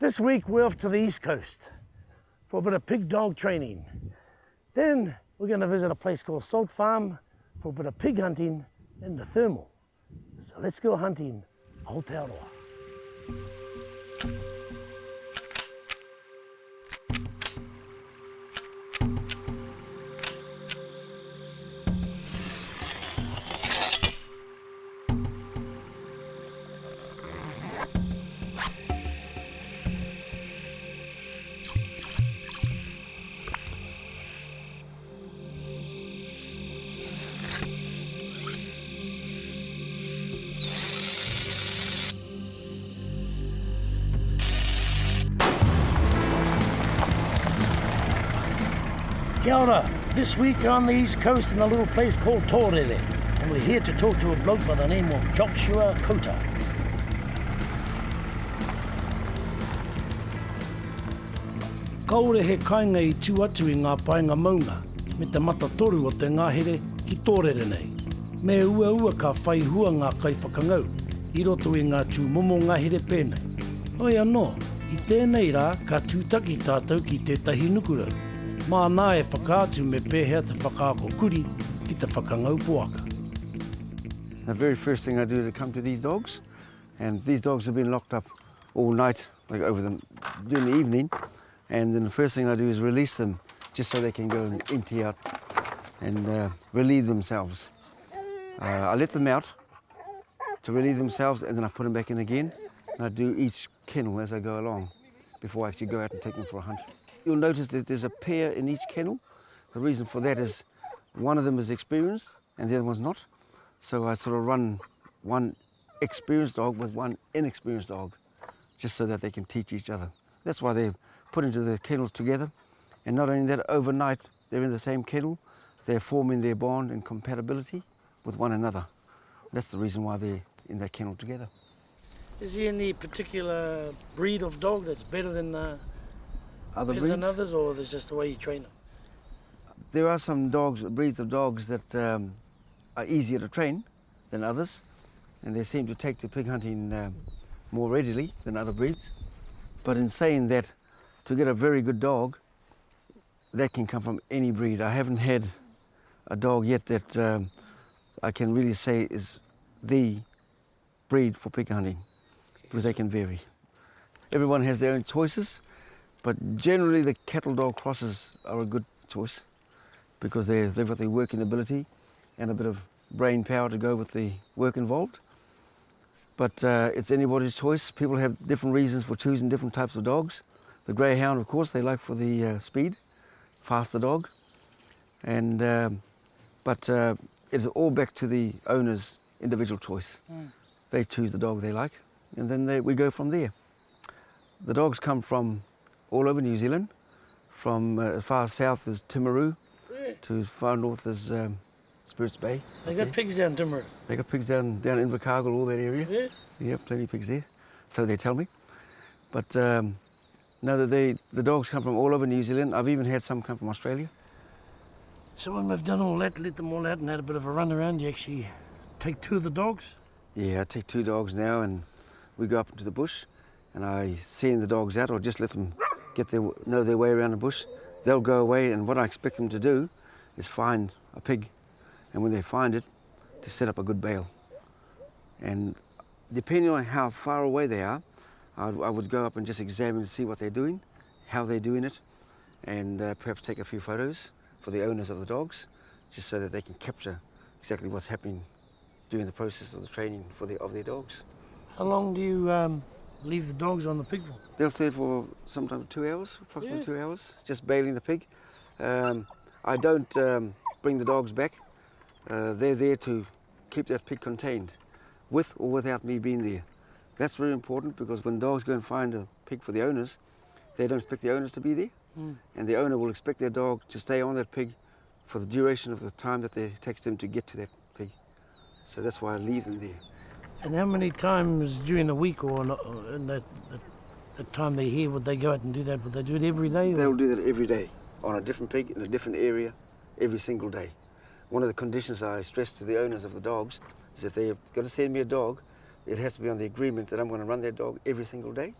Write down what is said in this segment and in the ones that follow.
This week we're off to the East Coast for a bit of pig dog training. Then we're going to visit a place called Salt Farm for a bit of pig hunting in the thermal. So let's go hunting Aotearoa. Kia ora. This week we're on the East Coast in a little place called Torere, and we're here to talk to a bloke by the name of Joshua Kauta. Kaore he kāinga I tū atu I ngā painga maunga, me te mata toru o te ngahere ki Torere nei. Me ua ka whai hua ngā kaiwhakangau, I roto I ngā tū momo ngahere pēnei. Oi anō, I tēnei rā ka tūtaki tātou ki tētahi nukurau. Mā nā e whakaatu me pēhea te whakaako kuri ki te whakangau poaka. The very first thing I do is I come to these dogs, and these dogs have been locked up all night, like over them during the evening, and then the first thing I do is release them just so they can go and empty out and relieve themselves. I let them out to relieve themselves, and then I put them back in again, and I do each kennel as I go along before I actually go out and take them for a hunt. You'll notice that there's a pair in each kennel. The reason for that is one of them is experienced and the other one's not. So I sort of run one experienced dog with one inexperienced dog, just so that they can teach each other. That's why they're put into the kennels together. And not only that, overnight they're in the same kennel, they're forming their bond and compatibility with one another. That's the reason why they're in that kennel together. Is there any particular breed of dog that's better than others, or there's just the way you train them? There are some breeds of dogs that are easier to train than others, and they seem to take to pig hunting more readily than other breeds. But in saying that, to get a very good dog, that can come from any breed. I haven't had a dog yet that I can really say is the breed for pig hunting, because they can vary. Everyone has their own choices. But generally the cattle dog crosses are a good choice because they've got the working ability and a bit of brain power to go with the work involved. But it's anybody's choice. People have different reasons for choosing different types of dogs. The greyhound, of course, they like for the speed, faster dog. And but it's all back to the owner's individual choice. They choose the dog they like, and then we go from there. The dogs come from all over New Zealand, from as far south as Timaru, to as far north as Spirits Bay. They got pigs down Timaru? They got pigs down Invercargill, all that area. Yeah? Yeah, plenty of pigs there, so they tell me. But no, the dogs come from all over New Zealand. I've even had some come from Australia. So when we've done all that, let them all out and had a bit of a run around, you actually take two of the dogs? Yeah, I take two dogs now, and we go up into the bush, and I send the dogs out, or just let them know their way around the bush. They'll go away, and what I expect them to do is find a pig, and when they find it, to set up a good bail. And depending on how far away they are, I would go up and just examine to see what they're doing, how they're doing it, and perhaps take a few photos for the owners of the dogs, just so that they can capture exactly what's happening during the process of the training of their dogs. How long do you leave the dogs on the pig for? They'll stay for sometimes 2 hours, approximately 2 hours, just bailing the pig. I don't bring the dogs back. They're there to keep that pig contained, with or without me being there. That's very important, because when dogs go and find a pig for the owners, they don't expect the owners to be there, and the owner will expect their dog to stay on that pig for the duration of the time that it takes them to get to that pig. So that's why I leave them there. And how many times during the week or in that time they're here, would they go out and do that? Would they do it every day? They'll do that every day, on a different pig, in a different area, every single day. One of the conditions I stress to the owners of the dogs is if they're going to send me a dog, it has to be on the agreement that I'm going to run that dog every single day,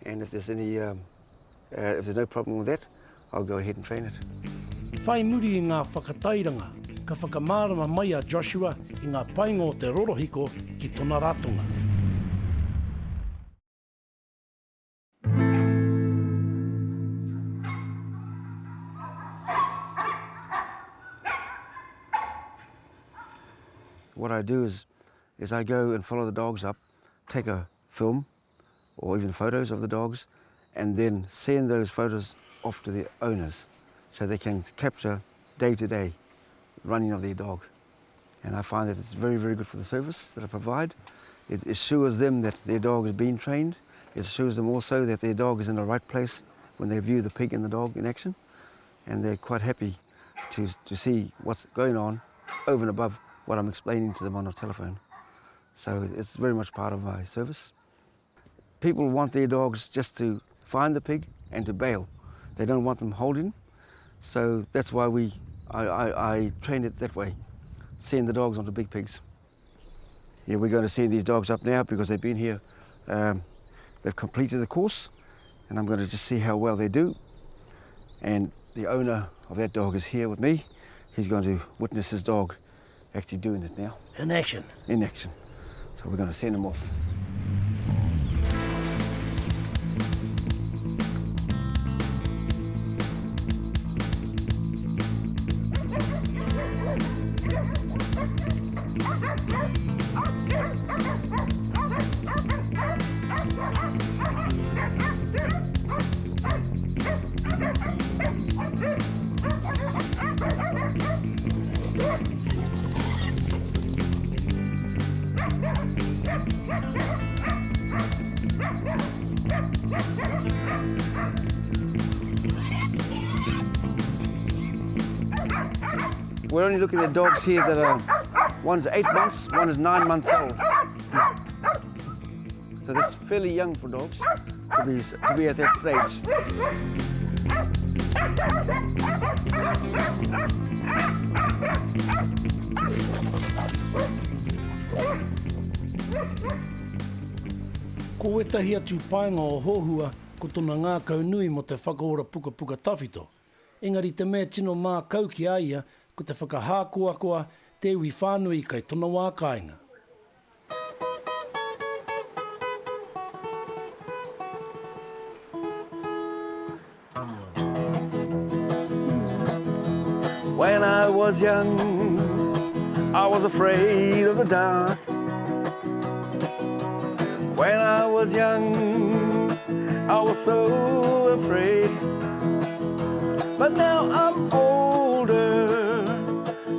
and if there's no problem with that, I'll go ahead and train it. Whai muri I ngā whakatairanga, ka whakamārama mai a Joshua I ngā painga o te rorohiko ki tōna ratonga. What I do is I go and follow the dogs up, take a film or even photos of the dogs, and then send those photos off to their owners so they can capture day-to-day running of their dog. And I find that it's very, very good for the service that I provide. It assures them that their dog is being trained. It assures them also that their dog is in the right place when they view the pig and the dog in action. And they're quite happy to see what's going on over and above what I'm explaining to them on the telephone. So it's very much part of my service. People want their dogs just to find the pig and to bail. They don't want them holding. So that's why I train it that way, send the dogs onto big pigs. Yeah, we're going to send these dogs up now because they've been here, they've completed the course, and I'm going to just see how well they do. And the owner of that dog is here with me. He's going to witness his dog actually doing it now. In action. In action. So we're going to send him off. We're only looking at dogs here that are, one's 8 months, one is 9 months old. So that's fairly young for dogs to be at that stage. Ko etahi atu painga o hohua ko tōna ngā kaunui mo te whakaora puka puka tawhito. Engari te mea tino mā kau ki a ia ko te whakahākuakoa te ui whānui kai tōna wā kāinga. When I was young, I was afraid of the dark. When I was young, I was so afraid. But now I'm older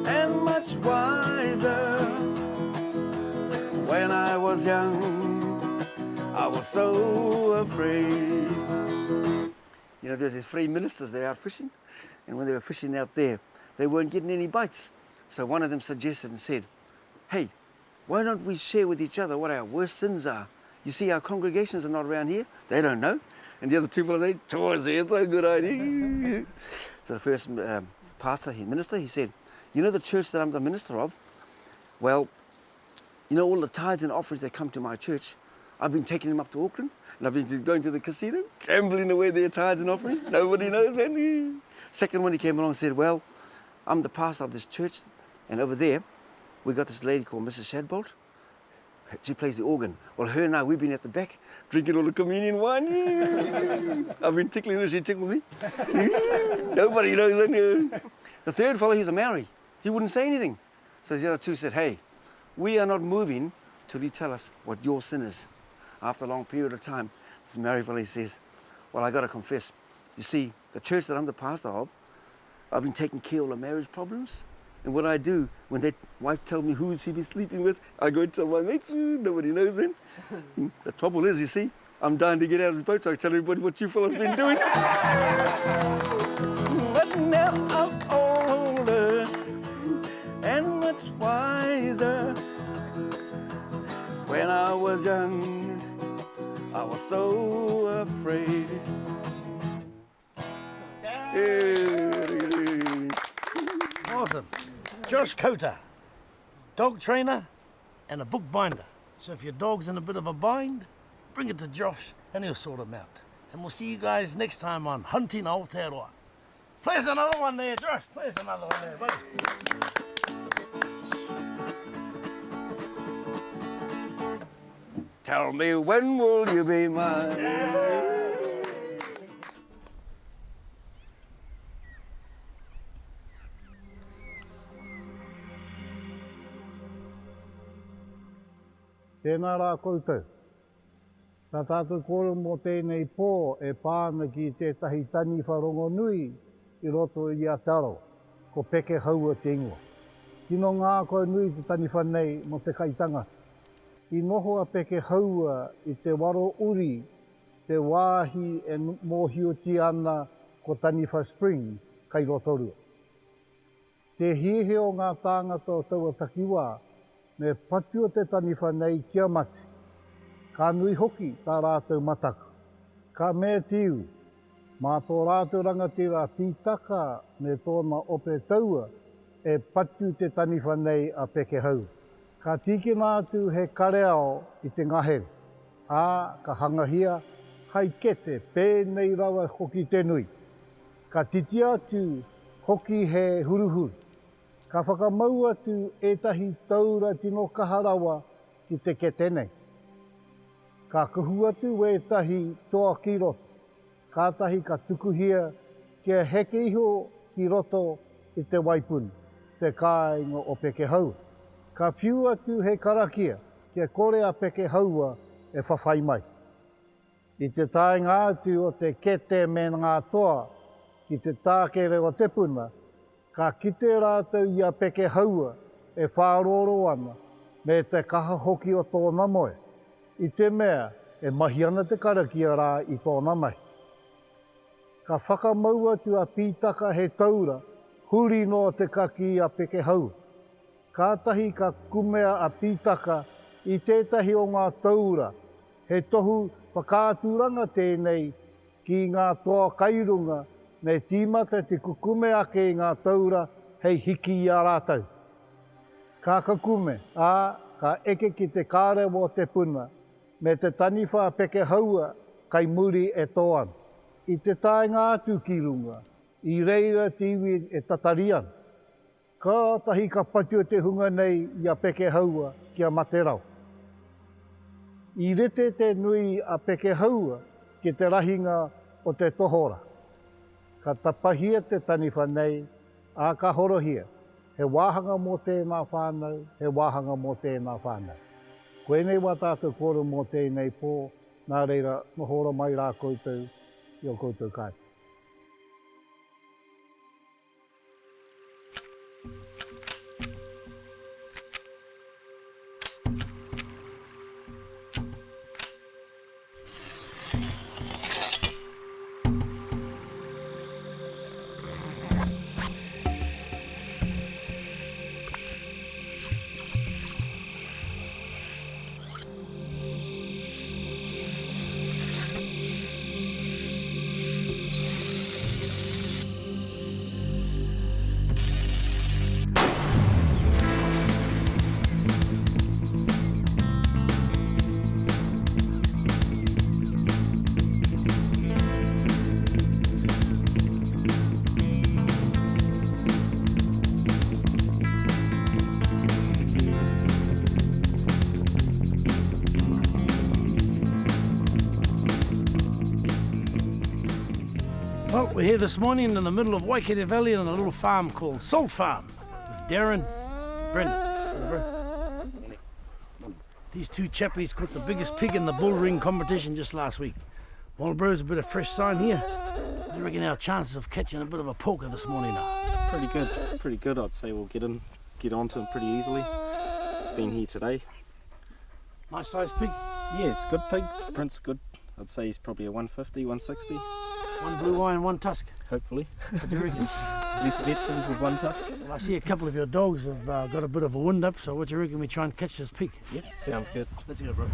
and much wiser. When I was young, I was so afraid. You know, there's these 3 ministers, they're out fishing, and when they were fishing out there, they weren't getting any bites. So one of them suggested and said, hey, why don't we share with each other what our worst sins are? You see, our congregations are not around here. They don't know. And the other two fellows said, Torere, it's a good idea. So the first minister, he said, you know the church that I'm the minister of? Well, you know all the tithes and offerings that come to my church? I've been taking them up to Auckland, and I've been going to the casino, gambling away their tithes and offerings. Nobody knows that. Second one, he came along and said, well, I'm the pastor of this church, and over there, we got this lady called Mrs. Shadbolt. She plays the organ. Well, her and I, we've been at the back, drinking all the communion wine. I've been tickling her, she tickled me. Nobody knows that. The third fellow, he's a Maori. He wouldn't say anything. So the other two said, hey, we are not moving till you tell us what your sin is. After a long period of time, this Maori fellow says, well, I got to confess, you see, the church that I'm the pastor of, I've been taking care of all the marriage problems. And what I do, when that wife tells me who she be sleeping with, I go and tell my mates, nobody knows then. The trouble is, you see, I'm dying to get out of the boat, so I tell everybody what you fellas been doing. But now I'm older and much wiser. When I was young, I was so afraid. Awesome. Josh Kauta, dog trainer and a book binder. So if your dog's in a bit of a bind, bring it to Josh and he'll sort them out. And we'll see you guys next time on Hunting Aotearoa. Play us another one there, Josh. Play us another one there, buddy. Tell me when will you be mine? Tēnā rā koutou. Tā tātou kōrero mō tēnei pō e pāna ki tētahi tani wharongo nui I roto I Aotearoa, ko peke haua te ingoa. Tino ngā koe nui te tani whanei mo te kaitangata. I noho a peke haua I te waro uri, te wāhi e mōhioti ana ko Taniwha Springs, kai Rotorua. Te hiehe o ngā tāngata o taua takiwā, me patu o te taniwha nei kia mati. Ka nui hoki tā rātou mataku. Ka mea tiu, mā tō rātou rangatira pītaka me tōna ope taua e patu te taniwha nei a peke hau. Ka tiki nātu he kareao I te ngahere. Ka hangahia, hai kete, pēnei rawa hoki te nui. Ka titi atu hoki he huruhuru. Ka whakamau atu etahi taura tino kaharawa ki te kete nei. Ka kuhu atu etahi toa ki roto. Kātahi ka tukuhia kia heke iho ki roto I te waipuni, te kāinga o peke haua. Ka piu atu he karakia kia kore a peke haua e whawhai mai. I te tāinga atu o te kete me ngā toa ki te tākere o te puna, ka kite rātou I a peke haua e whāroro ana me te kaha hoki o tōna moe. I te mea e mahi ana te karakia rā I tōna mai. Ka whakamau atu a pītaka he taura, huri no te kaki a peke haua. Kātahi ka kumea a pītaka I tētahi o ngā taura, he tohu whakāturanga tēnei ki ngā toa kairunga me tīmata te kukume ake I ngā taura hei hiki I a rātou. Ka kakume, ka eke ki te kārewa o te puna, me te taniwha peke haua kai muri e toan. I te tainga atu ki runga, I reira tiwi e tatarian. Kātahi ka patu o te hunga nei I a peke haua kia materau. I rete te nui a peke haua ki te rahinga o te tohora. Ka tapahia te taniwha nei, ka horohia. He wāhanga mō tēnā whānau, he wāhanga mō tēnā whānau. Koe nei wā tātou kōru mō tēnei pō, nā reira, mohora mai rā koutou, I o koutou kai. Well, we're here this morning in the middle of Waikere Valley on a little farm called Salt Farm with Darren, Brendan. These two chappies caught the biggest pig in the bull ring competition just last week. Well, bros, a bit of fresh sign here. I reckon our chances of catching a bit of a porker this morning are Pretty good. I'd say we'll get onto him pretty easily. It's been here today. nice sized pig. Yeah, it's a good pig. The print's good. I'd say he's probably a 150, 160. One blue eye and one tusk. Hopefully. What do you reckon? Less vegetables with one tusk. Well, I see a couple of your dogs have got a bit of a wind up, so what do you reckon we try and catch this pig? Yeah, sounds good. Let's go, bro.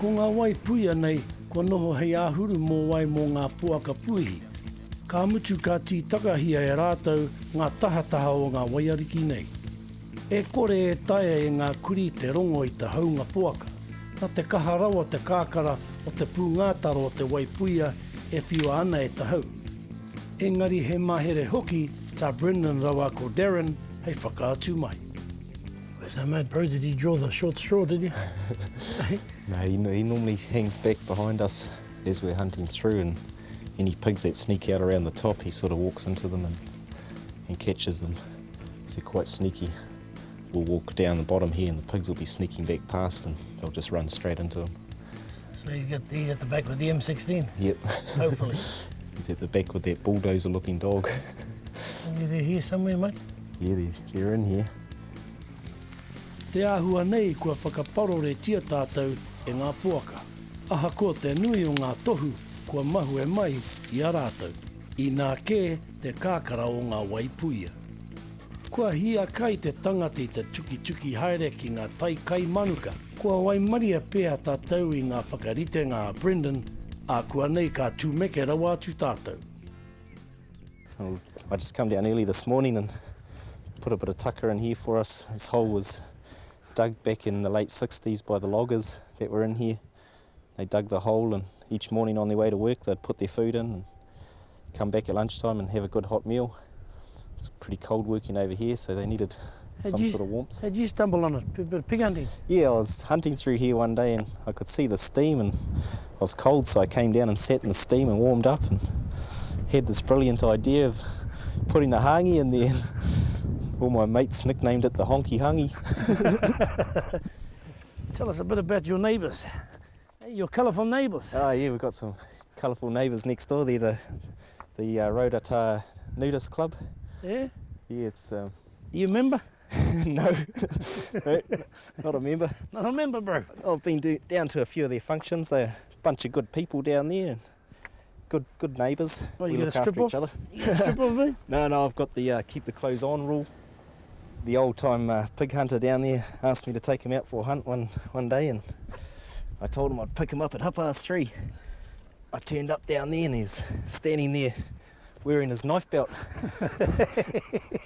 Ko ngā wai puia nei, ko noho hei āhuru mō wai mō ngā puaka puihi. Ka mutu ka tītaka hia e rātou ngā tahataha o ngā waiariki nei. E kore e taia e ngā kuri te rongo I te haunga puaka. Tā te kaharawa te kākara o te pūngātaro o te waipuia e whiua ana e tahau. Engari he mahere hoki, tā Brendan rawa ko Darren, hei whakaatu mai. Where's that mate, bro? Did he draw the short straw, did you? No, he normally hangs back behind us as we're hunting through, and any pigs that sneak out around the top, he sort of walks into them and catches them. So they're quite sneaky. We'll walk down the bottom here and the pigs will be sneaking back past and they'll just run straight into him. So he's at the back with the M16? Yep. Hopefully. He's at the back with that bulldozer looking dog. Are they here somewhere, mate? Yeah, they're in here. Te āhua nei kua whakaparore tia tātou e ngā puaka. Aha ko te nui o ngā tohu kua mahu e mai i a rātou. I nā kē te kākara o ngā waipuia. Kua hia kai te tangati te tuki haere ki ngā tai kai manuka. Kua waimaria pēa tātou i ngā whakarite ngā Brendan, a kua nei ka tūmeke rawa atu tātou. Well, I just come down early this morning and put a bit of tucker in here for us. This hole was dug back in the late 60s by the loggers that were in here. They dug the hole, and each morning on their way to work they'd put their food in and come back at lunchtime and have a good hot meal. It's pretty cold working over here, so they needed some sort of warmth. How'd you stumble on it? A bit of pig hunting? Yeah, I was hunting through here one day and I could see the steam and I was cold, so I came down and sat in the steam and warmed up and had this brilliant idea of putting a hangi in there. All my mates nicknamed it the honky hangi. Tell us a bit about your neighbours. Hey, your colourful neighbours. Oh yeah, we've got some colourful neighbours next door. They're the Aotearoa Nudist Club. Yeah? Yeah, it's... You a member? No, not a member. Not a member, bro. I've been down to a few of their functions. They're a bunch of good people down there. Good neighbours. Well, we you look got a strip after off? each other. You got a strip off, eh? No, I've got the keep the clothes on rule. The old time pig hunter down there asked me to take him out for a hunt one day, and I told him I'd pick him up at 3:30. I turned up down there and he's standing there wearing his knife belt.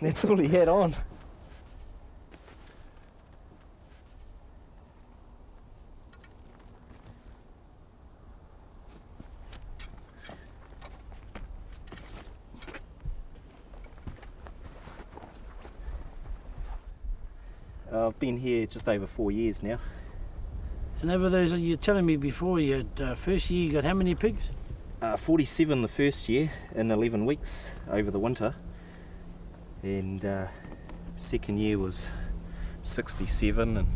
That's all he had on. I've been here just over 4 years now. And over those, you were telling me before, you had first year you got how many pigs? 47 the first year in 11 weeks over the winter, and second year was 67, and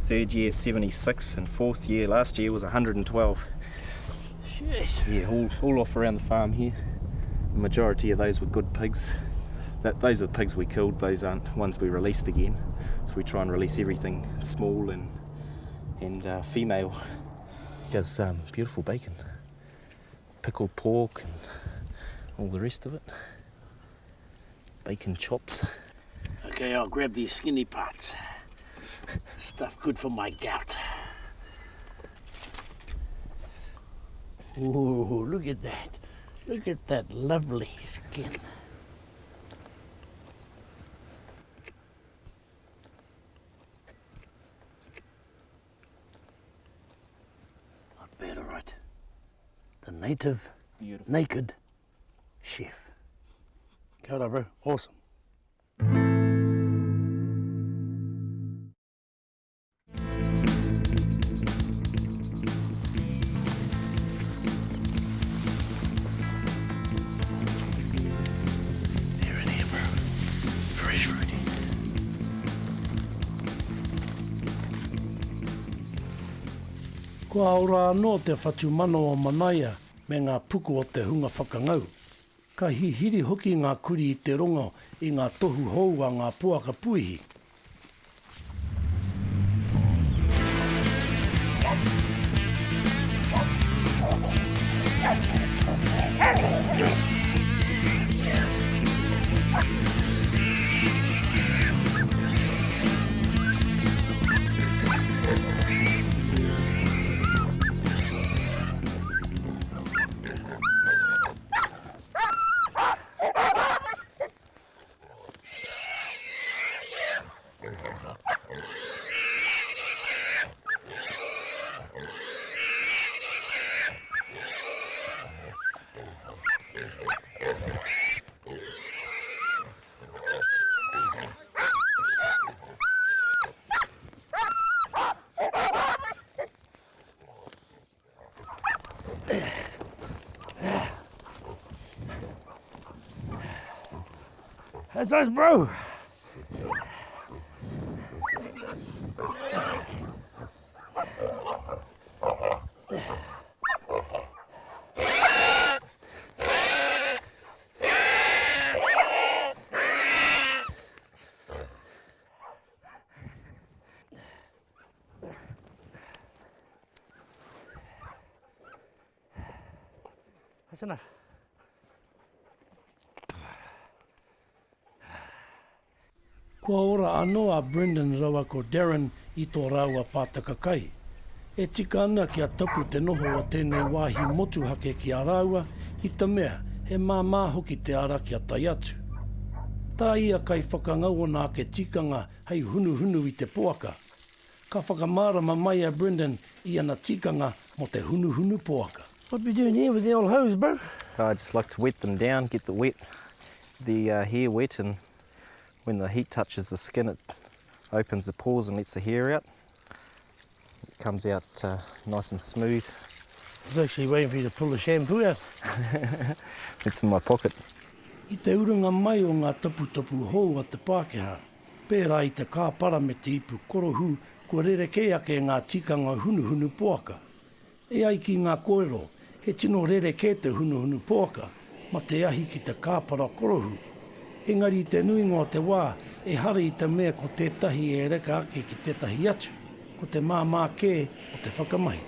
third year 76, and fourth year last year was 112. Shit. Yeah, all off around the farm here. The majority of those were good pigs. Those are the pigs we killed, those aren't ones we released again. So we try and release everything small and female. Does beautiful bacon. Pickled pork and all the rest of it. Bacon chops. Okay, I'll grab these skinny parts. Stuff good for my gout. Ooh, look at that. Look at that lovely skin. Not bad, all right. The native, Beautiful. naked chef. Kia ora, bro. Awesome. They're in here, bro. Fresh fruity. Kua ora anō te whatu mano o manaia me ngā puku o te hunga whakangau. Ka hihiri hoki ngā kuri i te rongo i ngā tohu hou a ngā puaka puihi. That's us, bro. That's enough. Kua ora anoa Brendan rawa ko Darren I tō raua pātaka kai. E tika ana kia tapu te noho o tēnei wāhi motu hake ki a raua, I ta mea he māmā hoki te ara kia tai atu. Tā ia kai whakangau o nā ke tikanga hei hunu I te poaka. Ka whakamārama mai a Brendan I ana tikanga mo te hunu poaka. What are we doing here with the old hose, bro? I just like to wet them down, get the hair wet, and when the heat touches the skin it opens the pores and lets the hair out. It comes out nice and smooth. I was actually waiting for you to pull the shampoo out. It's in my pocket. I te urunga mai o ngā tapu hou a te Pākehā, pērā I te kāpara me te ipu korohu, kua rereke ake ngā tikanga hunu poaka. E ai ki ngā koero, he tino rereke te hunu poaka, ma te ahi ki te kāpara korohu. Engari I te nuinga o te wā, e hari I te mea ko tētahi e reka ake ki tētahi atu, ko te māmā kē o te whakamahi.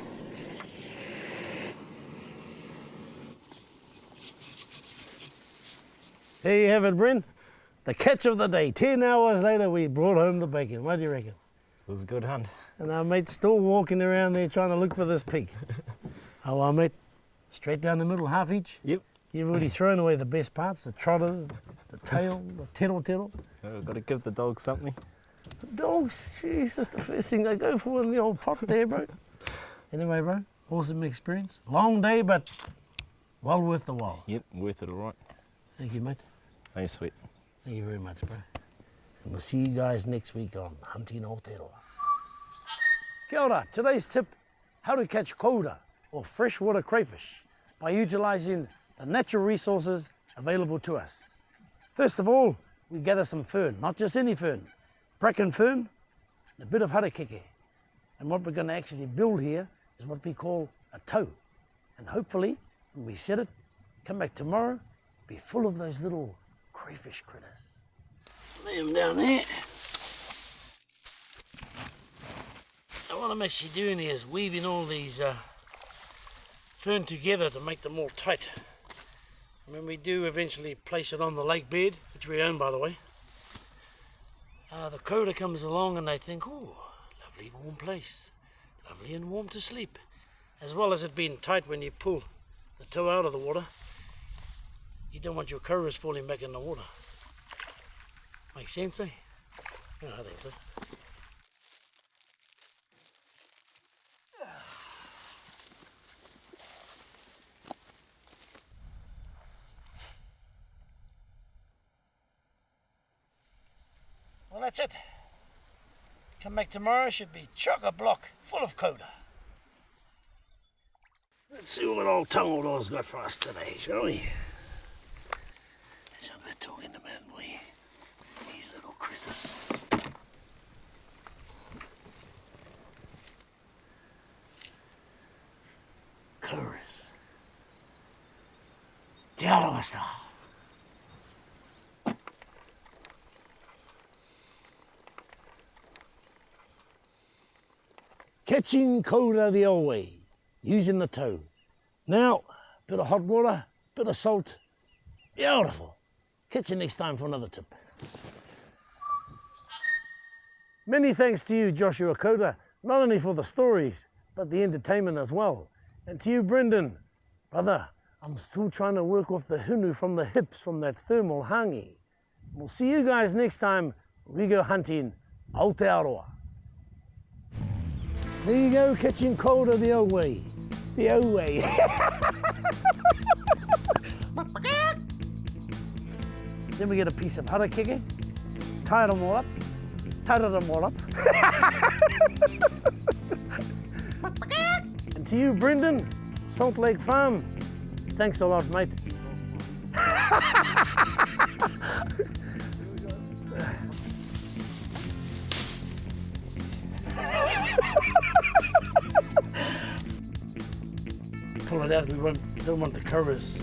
There you have it, Bryn. The catch of the day. 10 hours later, we brought home the bacon. What do you reckon? It was a good hunt. And our mate's still walking around there trying to look for this pig. Oh, well, mate, straight down the middle, half each. Yep. You've already thrown away the best parts, the trotters, the tail, the tittle. I've got to give the dog something. The dogs, jeez, that's the first thing they go for in the old pot there, bro. Anyway, bro, awesome experience. Long day, but well worth the while. Yep, worth it all right. Thank you, mate. No sweat. Thank you very much, bro. And we'll see you guys next week on Hunting Aotearoa. Kia ora. Today's tip, how to catch kauta, or freshwater crayfish, by utilising the natural resources available to us. First of all, we gather some fern, not just any fern, bracken fern, and a bit of harakeke. And what we're going to actually build here is what we call a toe. And hopefully, when we set it, come back tomorrow, be full of those little crayfish critters. Lay them down there. Now what I'm actually doing here is weaving all these fern together to make them more tight. And when we do eventually place it on the lake bed, which we own by the way, the kauta comes along and they think, oh, lovely warm place, lovely and warm to sleep. As well as it being tight when you pull the toe out of the water, you don't want your kautas falling back in the water. Make sense, eh? Yeah, I think so. Well, that's it. Come back tomorrow, should be chock-a-block, full of kauta. Let's see what old Tangora's got for us today, shall we? There's a bit talking about we. These little critters. Kautas. Aotearoa style. Catching kauta the old way, using the toe. Now, bit of hot water, bit of salt. Beautiful. Catch you next time for another tip. Many thanks to you, Joshua Kauta, not only for the stories, but the entertainment as well. And to you, Brendan. Brother, I'm still trying to work off the hunu from the hips from that thermal hangi. We'll see you guys next time we go hunting Aotearoa. There you go, catching kauta the old way. The old way. Then we get a piece of harakeke, tie them all up. And to you, Brendan, Salt Lake Farm, thanks a lot, mate. it out. We don't want the covers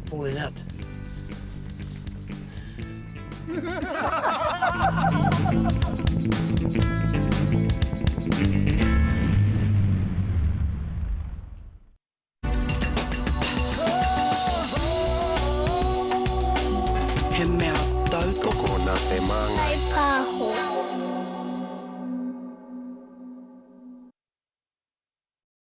falling out.